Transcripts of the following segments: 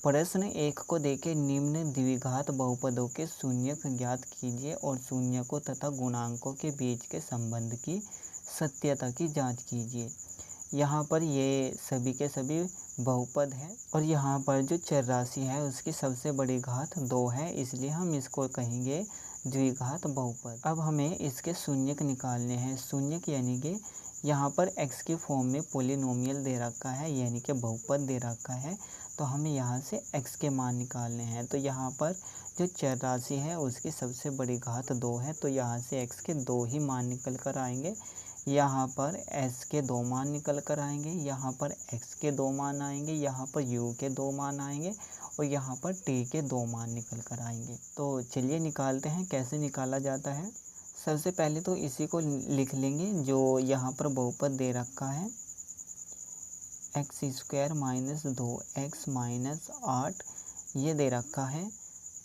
प्रश्न 1 को देखें। निम्न द्विघात बहुपदों के शून्यक ज्ञात कीजिए और शून्यकों तथा गुणांकों के बीच के संबंध की सत्यता की जांच कीजिए। यहाँ पर ये सभी के सभी बहुपद हैं और यहाँ पर जो चर राशि है उसकी सबसे बड़ी घात 2 है, इसलिए हम इसको कहेंगे द्विघात बहुपद। अब हमें इसके शून्यक निकालने हैं। शून्यक यानी कि यहाँ पर x की फॉर्म में पोलिनोमियल दे रखा है, यानी कि बहुपद दे रखा है, तो हमें यहाँ से x के मान निकालने हैं। तो यहाँ पर जो चर राशि है उसकी सबसे बड़ी घात 2 है, तो यहाँ से x के 2 ही मान निकल कर आएंगे। यहाँ पर s के 2 मान निकल कर आएंगे, यहाँ पर x के 2 मान आएंगे, यहाँ पर u के 2 मान आएंगे और यहाँ पर t के 2 मान निकल कर आएंगे। तो चलिए निकालते हैं। कैसे निकाला जाता है? सबसे पहले तो इसी को लिख लेंगे जो यहाँ पर बहुपद दे रखा है, x² माइनस 2x माइनस 8 ये दे रखा है।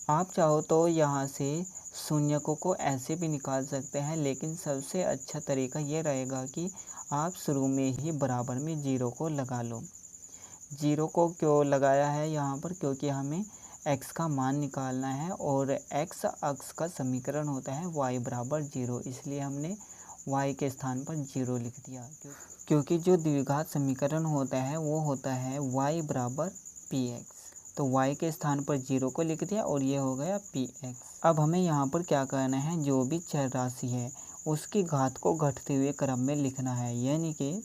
आप चाहो तो यहाँ से शून्यकों को ऐसे भी निकाल सकते हैं, लेकिन सबसे अच्छा तरीका ये रहेगा कि आप शुरू में ही बराबर में 0 को लगा लो। 0 को क्यों लगाया है यहाँ पर? क्योंकि हमें x का मान निकालना है और x अक्ष का समीकरण होता है y बराबर 0, इसलिए हमने y के स्थान पर 0 लिख दिया। क्योंकि जो द्विघात समीकरण होता है वो होता है y बराबर px, तो y के स्थान पर 0 को लिख दिया और ये हो गया px। अब हमें यहाँ पर क्या करना है, जो भी चर राशि है उसकी घात को घटते हुए क्रम में लिखना है, यानी कि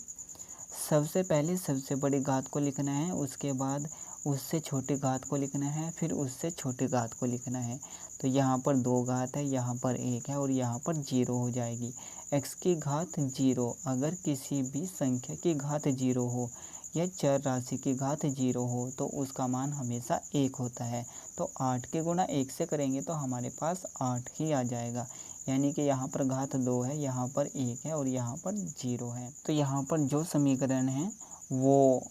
सबसे पहले सबसे बड़ी घात को लिखना है, उसके बाद उससे छोटी घात को लिखना है, फिर उससे छोटी घात को लिखना है। तो यहाँ पर 2 घात है, यहाँ पर 1 है और यहाँ पर 0 हो जाएगी। x की घात 0, अगर किसी भी संख्या की घात 0 हो या चर राशि की घात 0 हो तो उसका मान हमेशा 1 होता है। तो 8 के गुणा 1 से करेंगे तो हमारे पास 8 ही आ जाएगा, यानी कि यहाँ पर घात 2 है, यहाँ पर 1 है और यहाँ पर 0 है। तो यहाँ पर जो समीकरण है वो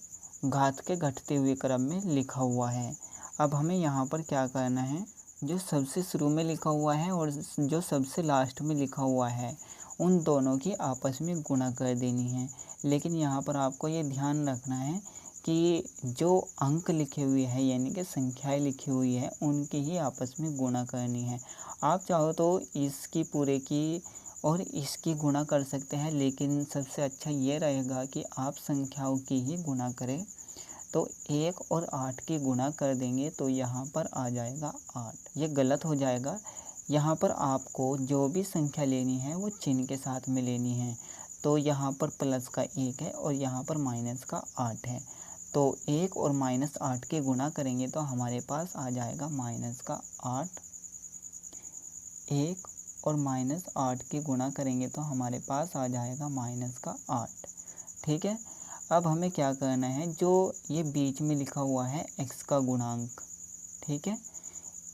घात के घटते हुए क्रम में लिखा हुआ है। अब हमें यहाँ पर क्या करना है, जो सबसे शुरू में लिखा हुआ है और जो सबसे लास्ट में लिखा हुआ है उन दोनों की आपस में गुणा कर देनी है। लेकिन यहाँ पर आपको ये ध्यान रखना है कि जो अंक लिखे हुए हैं यानी कि संख्याएं लिखी हुई है उनकी ही आपस में गुणा करनी है। आप चाहो तो इसकी पूरे की और इसकी गुणा कर सकते हैं, लेकिन सबसे अच्छा ये रहेगा कि आप संख्याओं की ही गुणा करें। तो 1 और 8 की गुणा कर देंगे तो यहाँ पर आ जाएगा 8। ये गलत हो जाएगा। यहाँ पर आपको जो भी संख्या लेनी है वो चिन्ह के साथ में लेनी है। तो यहाँ पर प्लस का 1 है और यहाँ पर माइनस का 8 है। तो 1 और माइनस 8 की गुणा करेंगे तो हमारे पास आ जाएगा माइनस का 8। 1 और माइनस 8 की गुणा करेंगे तो हमारे पास आ जाएगा माइनस का 8। ठीक है। अब हमें क्या करना है, जो ये बीच में लिखा हुआ है x का गुणांक, ठीक है,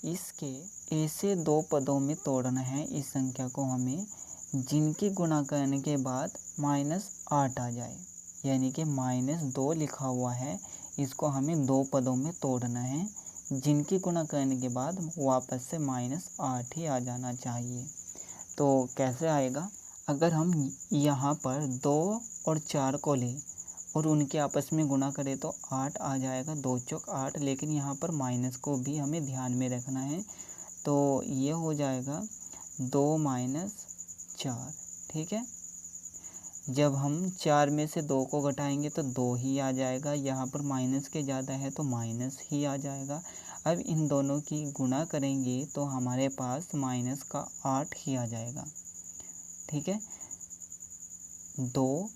इसके ऐसे 2 पदों में तोड़ना है इस संख्या को हमें, जिनकी गुणा करने के बाद -8 आ जाए, यानी कि -2 लिखा हुआ है, इसको हमें 2 पदों में तोड़ना है, जिनकी गुणा करने के बाद वापस से -8 ही आ जाना चाहिए। तो कैसे आएगा? अगर हम यहाँ पर 2 और 4 को लें और उनके आपस में गुणा करें तो 8 आ जाएगा, 2 चौक 8, लेकिन यहाँ पर माइनस को भी हमें ध्यान में रखना है। तो ये हो जाएगा 2 - 4, ठीक है। जब हम 4 में से 2 को घटाएंगे तो 2 ही आ जाएगा, यहाँ पर माइनस के ज़्यादा है तो माइनस ही आ जाएगा। अब इन दोनों की गुणा करेंगे तो हमारे पास माइनस का 8 ही आ जाएगा, ठीक है। 2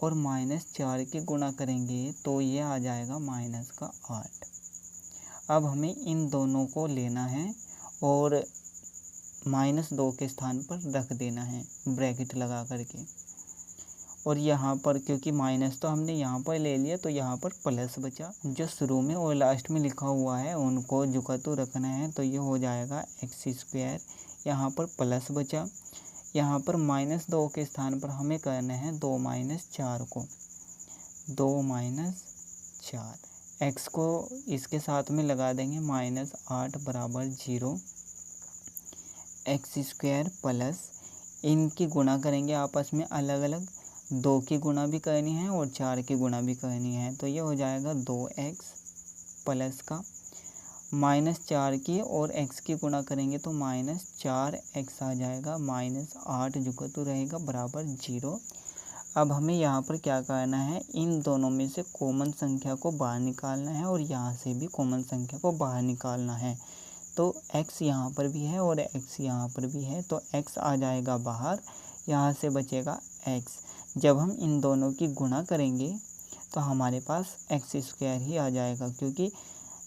और -4 की गुणा करेंगे तो ये आ जाएगा माइनस का 8। अब हमें इन दोनों को लेना है और -2 के स्थान पर रख देना है ब्रैकेट लगा करके, और यहाँ पर क्योंकि माइनस तो हमने यहाँ पर ले लिया तो यहाँ पर प्लस बचा। जो शुरू में और लास्ट में लिखा हुआ है उनको जुकातू रखना है, तो ये हो जाएगा x², यहाँ पर प्लस बचा। यहाँ पर -2 के स्थान पर हमें करना है 2 - 4 को, 2 - 4, x को इसके साथ में लगा देंगे, -8 बराबर 0, x² प्लस इनकी गुणा करेंगे आपस में अलग अलग, 2 की गुणा भी करनी है और 4 की गुणा भी करनी है, तो ये हो जाएगा 2x प्लस का -4 की और x की गुणा करेंगे तो -4x आ जाएगा, -8 जो कि तो रहेगा बराबर 0। अब हमें यहाँ पर क्या करना है, इन दोनों में से कॉमन संख्या को बाहर निकालना है और यहाँ से भी कॉमन संख्या को बाहर निकालना है। तो x यहाँ पर भी है और x यहाँ पर भी है, तो x आ जाएगा बाहर, यहाँ से बचेगा x। जब हम इन दोनों की गुणा करेंगे तो हमारे पास x² ही आ जाएगा, क्योंकि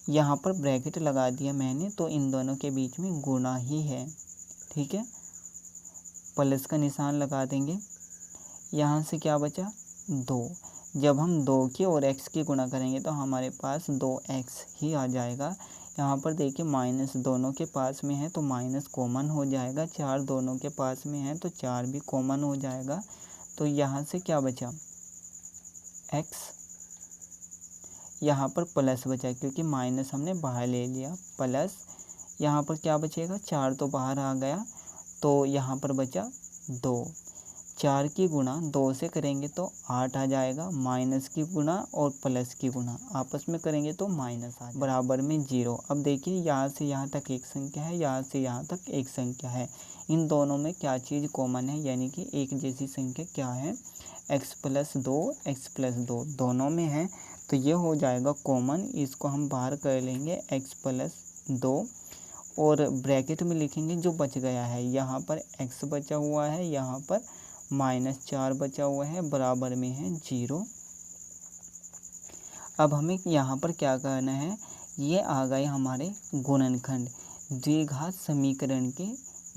यहाँ पर ब्रैकेट लगा दिया मैंने, तो इन दोनों के बीच में गुणा ही है। ठीक है, प्लस का निशान लगा देंगे। यहाँ से क्या बचा, 2। जब हम 2 की और x की गुणा करेंगे तो हमारे पास 2x ही आ जाएगा। यहाँ पर देखिए माइनस दोनों के पास में है तो माइनस कॉमन हो जाएगा, 4 दोनों के पास में है तो 4 भी कॉमन हो जाएगा। तो यहाँ से क्या बचा, x, यहाँ पर प्लस बचा क्योंकि माइनस हमने बाहर ले लिया, प्लस यहाँ पर क्या बचेगा, 4 तो बाहर आ गया तो यहाँ पर बचा 2। 4 की गुणा 2 से करेंगे तो 8 आ जाएगा, माइनस की गुणा और प्लस की गुणा आपस में करेंगे तो माइनस आ जाएगा, बराबर में 0। अब देखिए यहाँ से यहाँ तक एक संख्या है, यहाँ से यहाँ तक एक संख्या है, इन दोनों में क्या चीज़ कॉमन है, यानी कि एक जैसी संख्या क्या है, x+2 दोनों में है, तो ये हो जाएगा कॉमन। इसको हम बाहर कर लेंगे x+2 और ब्रैकेट में लिखेंगे जो बच गया है, यहाँ पर x बचा हुआ है, यहाँ पर -4 बचा हुआ है, बराबर में है 0। अब हमें यहाँ पर क्या करना है, ये आ गए हमारे गुणनखंड, द्विघात समीकरण के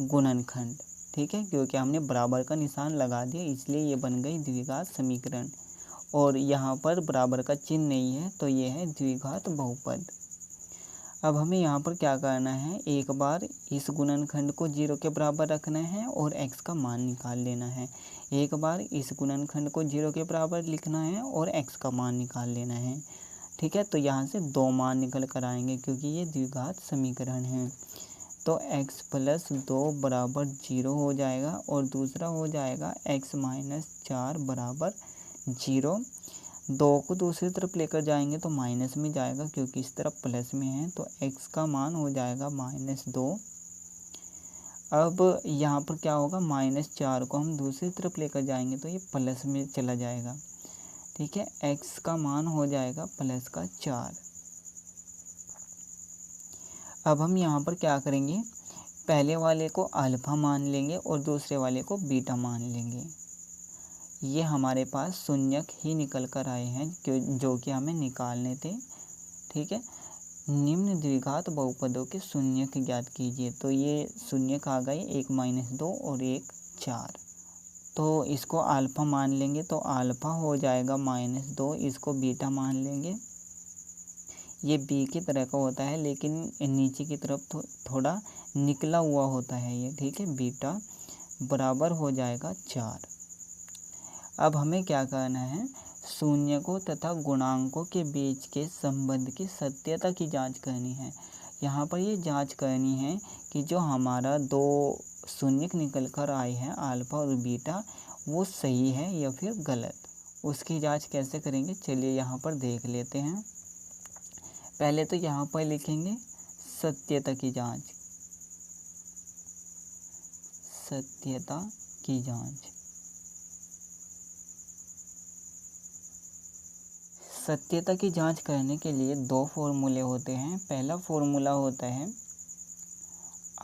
गुणनखंड। ठीक है, क्योंकि हमने बराबर का निशान लगा दिया इसलिए ये बन गई द्विघात समीकरण, और यहाँ पर बराबर का चिन्ह नहीं है तो ये है द्विघात बहुपद। अब हमें यहाँ पर क्या करना है, एक बार इस गुणनखंड को 0 के बराबर रखना है और x का मान निकाल लेना है, एक बार इस गुणनखंड को 0 के बराबर लिखना है और x का मान निकाल लेना है। ठीक है, तो यहाँ से 2 मान निकल कर आएंगे क्योंकि ये द्विघात समीकरण है। तो x+2 बराबर 0 हो जाएगा और दूसरा हो जाएगा x-4 बराबर 0। 2 को दूसरी तरफ लेकर जाएंगे तो माइनस में जाएगा क्योंकि इस तरफ प्लस में है, तो x का मान हो जाएगा -2। अब यहाँ पर क्या होगा, -4 को हम दूसरी तरफ लेकर जाएंगे तो ये प्लस में चला जाएगा। ठीक है, x का मान हो जाएगा +4। अब हम यहाँ पर क्या करेंगे, पहले वाले को अल्फ़ा मान लेंगे और दूसरे वाले को बीटा मान लेंगे। ये हमारे पास शून्यक ही निकल कर आए हैं जो कि हमें निकालने थे। ठीक है, निम्न द्विघात बहुपदों के शून्यक ज्ञात कीजिए, तो ये शून्यक आ गए, 1 - 2 और 1 4। तो इसको अल्फ़ा मान लेंगे तो अल्फ़ा हो जाएगा -2, इसको बीटा मान लेंगे, ये बी की तरह का होता है लेकिन नीचे की तरफ थोड़ा निकला हुआ होता है ये। ठीक है, बीटा बराबर हो जाएगा 4। अब हमें क्या करना है, शून्यकों तथा गुणांकों के बीच के संबंध की सत्यता की जांच करनी है। यहाँ पर ये जांच करनी है कि जो हमारा 2 शून्यक निकल कर आए हैं अल्फ़ा और बीटा, वो सही है या फिर गलत। उसकी जांच कैसे करेंगे, चलिए यहाँ पर देख लेते हैं। पहले तो यहाँ पर लिखेंगे सत्यता की जांच, सत्यता की जांच। सत्यता की जांच करने के लिए 2 फॉर्मूले होते हैं। पहला फॉर्मूला होता है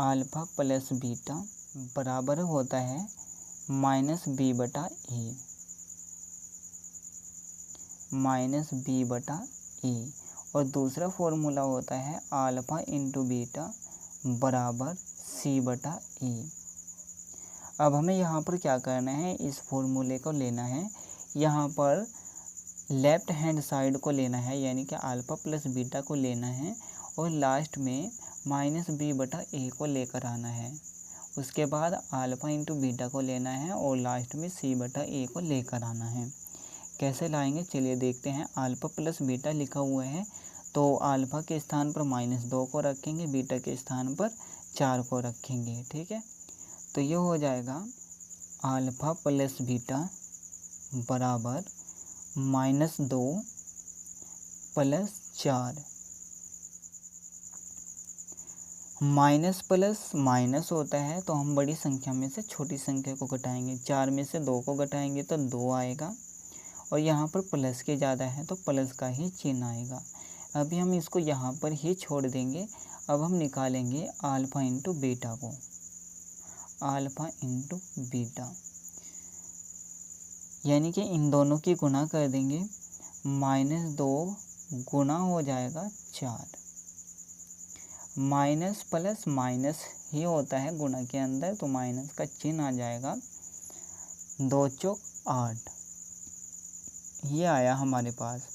अल्फ़ा प्लस बीटा बराबर होता है -b/a, -b/a, और दूसरा फॉर्मूला होता है अल्फ़ा इंटू बीटा बराबर c/a। अब हमें यहाँ पर क्या करना है, इस फॉर्मूले को लेना है, यहाँ पर लेफ़्ट हैंड साइड को लेना है, यानी कि अल्फ़ा प्लस बीटा को लेना है और लास्ट में -b/a को लेकर आना है। उसके बाद अल्फ़ा इंटू बीटा को लेना है और लास्ट में c/a को लेकर आना है। कैसे लाएंगे, चलिए देखते हैं। अल्फ़ा प्लस बीटा लिखा हुआ है तो अल्फ़ा के स्थान पर -2 को रखेंगे, बीटा के स्थान पर 4 को रखेंगे। ठीक है, तो ये हो जाएगा अल्फ़ा प्लस बीटा बराबर -2 + 4 माइनस प्लस माइनस होता है तो हम बड़ी संख्या में से छोटी संख्या को घटाएंगे। 4 में से 2 को घटाएंगे तो 2 आएगा, और यहाँ पर प्लस के ज़्यादा है तो प्लस का ही चिन्ह आएगा। अभी हम इसको यहाँ पर ही छोड़ देंगे। अब हम निकालेंगे अल्फ़ा इंटू बीटा को, अल्फ़ा इंटू बीटा, यानी कि इन दोनों की गुणा कर देंगे। -2 गुणा हो जाएगा 4, माइनस प्लस माइनस ही होता है गुणा के अंदर, तो माइनस का चिन्ह आ जाएगा। 2 चौक 8, ये आया हमारे पास।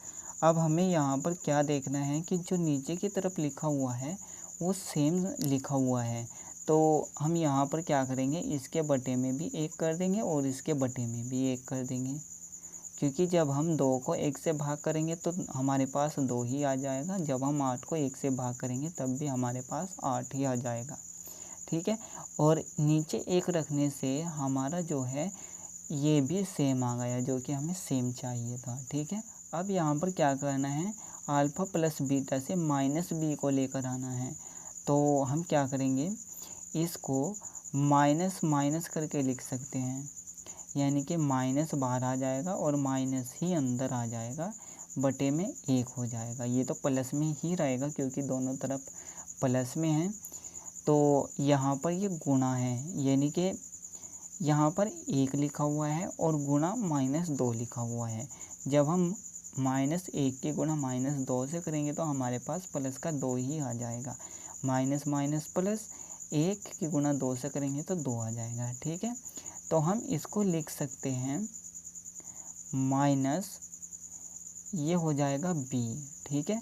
अब हमें यहाँ पर क्या देखना है कि जो नीचे की तरफ लिखा हुआ है वो सेम लिखा हुआ है, तो हम यहाँ पर क्या करेंगे, इसके बटे में भी 1 कर देंगे और इसके बटे में भी 1 कर देंगे, क्योंकि जब हम 2 को 1 से भाग करेंगे तो हमारे पास 2 ही आ जाएगा। जब हम 8 को 1 से भाग करेंगे तब भी हमारे पास 8 ही आ जाएगा। ठीक है, और नीचे 1 रखने से हमारा जो है ये भी सेम आ गया, जो कि हमें सेम चाहिए था। ठीक है, अब यहाँ पर क्या करना है, अल्फ़ा प्लस बीटा से माइनस बी को लेकर आना है। तो हम क्या करेंगे, इसको माइनस माइनस करके लिख सकते हैं, यानी कि माइनस बाहर आ जाएगा और माइनस ही अंदर आ जाएगा, बटे में 1 हो जाएगा। ये तो प्लस में ही रहेगा क्योंकि दोनों तरफ प्लस में है। तो यहाँ पर ये गुणा है, यानी कि यहाँ पर 1 लिखा हुआ है और गुणा -2 लिखा हुआ है। जब हम -1 की गुणा -2 से करेंगे तो हमारे पास प्लस का 2 ही आ जाएगा। माइनस माइनस प्लस, 1 की गुणा 2 से करेंगे तो 2 आ जाएगा। ठीक है, तो हम इसको लिख सकते हैं माइनस, ये हो जाएगा b। ठीक है,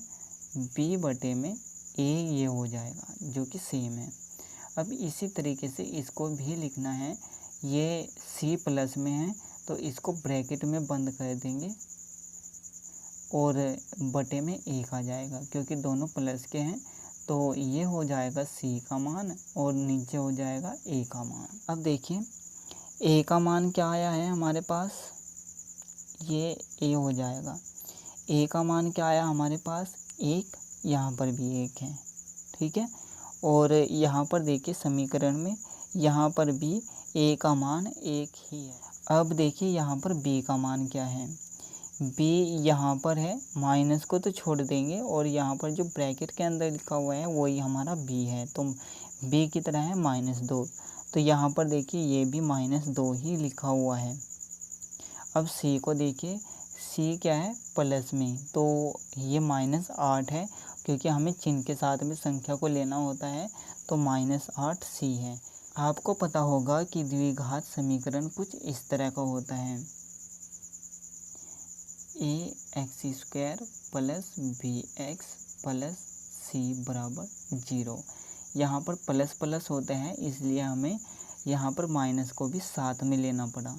b बटे में a ये हो जाएगा, जो कि सेम है। अब इसी तरीके से इसको भी लिखना है, ये c प्लस में है तो इसको ब्रैकेट में बंद कर देंगे और बटे में 1 आ जाएगा, क्योंकि दोनों प्लस के हैं। तो ये हो जाएगा c का मान और नीचे हो जाएगा a का मान। अब देखिए a का मान क्या आया है हमारे पास, ये a हो जाएगा। a का मान क्या आया हमारे पास, 1, यहाँ पर भी 1 है। ठीक है, और यहाँ पर देखिए समीकरण में यहाँ पर भी a का मान 1 ही है। अब देखिए यहाँ पर b का मान क्या है, b यहाँ पर है, माइनस को तो छोड़ देंगे और यहाँ पर जो ब्रैकेट के अंदर लिखा हुआ है वही हमारा b है, तो b की तरह है -2, तो यहाँ पर देखिए ये भी -2 ही लिखा हुआ है। अब c को देखिए, c क्या है, प्लस में, तो ये -8 है, क्योंकि हमें चिन्ह के साथ में संख्या को लेना होता है, तो -8 c है। आपको पता होगा कि द्विघात समीकरण कुछ इस तरह का होता है, ax² plus bx plus c बराबर 0। यहाँ पर प्लस प्लस होते हैं, इसलिए हमें यहाँ पर माइनस को भी साथ में लेना पड़ा।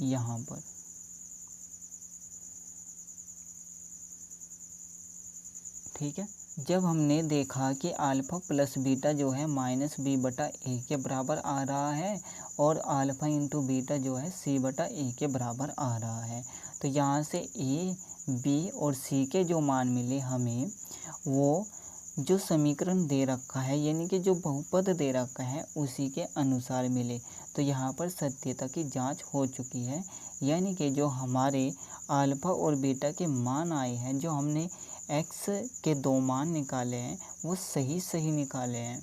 यहाँ पर ठीक है, जब हमने देखा कि अल्फ़ा प्लस बीटा जो है -b/a के बराबर आ रहा है और अल्फ़ा इंटू बीटा जो है c/a के बराबर आ रहा है, तो यहाँ से a, b और c के जो मान मिले हमें, वो जो समीकरण दे रखा है, यानी कि जो बहुपद दे रखा है उसी के अनुसार मिले। तो यहाँ पर सत्यता की जांच हो चुकी है, यानी कि जो हमारे अल्फ़ा और बीटा के मान आए हैं, जो हमने x के 2 मान निकाले हैं वो सही निकाले हैं।